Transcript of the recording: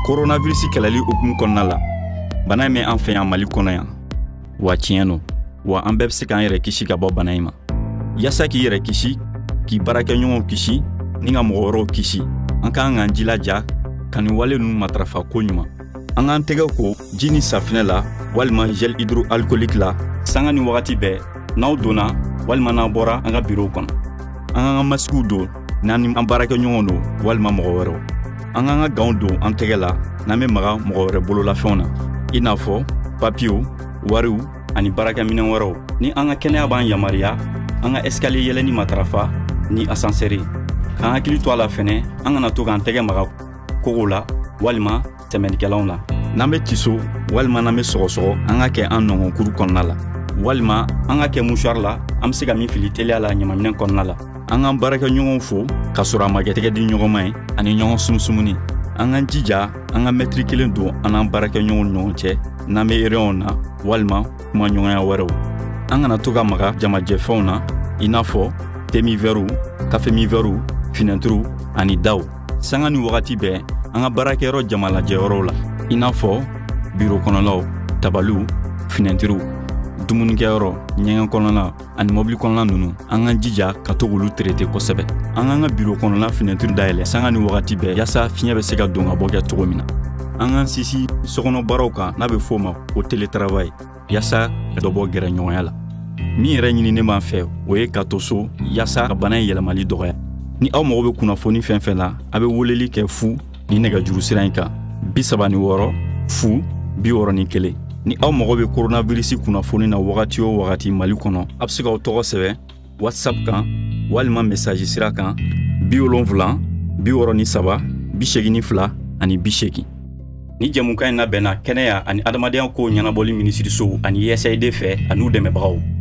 Coronavirus kɛlɛli hukumu kɔnɔna la, bana in bɛ an fɛ yan Mali kɔnɔ yan. Wa tiɲɛ no, wa an bɛɛ bɛ se k'an yɛrɛ kisi ka bɔ bana in ma. Yasa k'i yɛrɛ kisi, k'i baarakɛɲɔgɔnw kisi, ni ka mɔgɔ wɛrɛw kisi, an k'an k'an jilaja ka nin wale ninnu matarafa ko ɲuman. An k'an tɛgɛ ko ji ni safinɛ la walima gel hydroalcoolique la sanga ni wagati bɛɛ n'aw donna walima n'aw bɔra an ka bureau kɔnɔ. An k'an ka masques don n'an ni an baarakɛɲɔgɔnw don walima mɔgɔ wɛrɛw. An k'an ka gants don an tɛgɛ la n'an bɛ maga mɔgɔ wɛrɛ bololafɛnw na, i n'a fɔ papiyew, wariw ani baarakɛminɛn wɛrɛw. Ni an ka kɛnɛya b'an yamaruya, an ka escalier yɛlɛnni matarafa ni ascenseur ye. K'an hakili to a la fɛnɛ, an kana to k'an tɛgɛ maga kogow la walima tɛmɛnikɛlanw la. N'an bɛ tiso walima n'an bɛ sɔgɔsɔgɔ, an ka kɛ an nɔngɔnkuru kɔnɔna la, walima an ka kɛ mouchoir la, an bɛ se ka min fili teliya la ɲamanminɛn kɔnɔna la. An k'an baarakɛɲɔgɔnw fo ka sɔrɔ a ma kɛ tɛgɛ di ɲɔgɔn ma ye ani ɲɔgɔn sumusumuni. An k'an jija an ka mètre kelen don an n'an baarakɛɲɔgɔnw ni ɲɔgɔn cɛ n'an bɛ réunion na walima kuma ɲɔgɔnya wɛrɛw. An kana to ka maga jamajɛfɛnw na i n'a fɔ thé mi verrew, café mi verrew, finɛtiriw ani daw. Sanga ni wagati bɛɛ an ka baarakɛyɔrɔ jama lajɛyɔrɔw la i n'a fɔ bureau kɔnɔlaw, tabaliw, finɛtiriw, dumunikɛyɔrɔ, ɲɛgɛn kɔnɔna ani mobili kɔnɔna ninnu. An k'an jija ka to k'olu traiter kosɛbɛ. An k'an ka bureau kɔnɔna finɛtiri dayɛlɛ sanga ni wagati bɛɛ yasa fiɲɛ bɛ se ka don ka bɔ kɛ cogo min na. An k'an sisi sokɔnɔ baaraw kan n'a bɛ f'o ma ko télétravail yasa ka dɔ bɔ gɛrɛɲɔgɔnya la. Min yɛrɛ ɲininen b'an fɛ o ye ka to so yasa ka bana in yɛlɛmali dɔgɔya. Ni aw mago bɛ kunnafoni fɛn fɛn la, a bɛ weleli kɛ fu ni nɛgɛjuru sira in kan 36 fu 61. Ni aw mago bɛ coronavirus kunnafoni na wagati o wagati Mali kɔnɔ, a bɛ se k'aw tɔgɔ sɛbɛn WhatsApp kan walima message sira kan 70 63 82 ani 80. Ni jɛmukan in labɛnna kɛnɛya ani adamadenya kow ɲɛnabɔli minisiriso ani USAID fɛ an'u dɛmɛbagaw.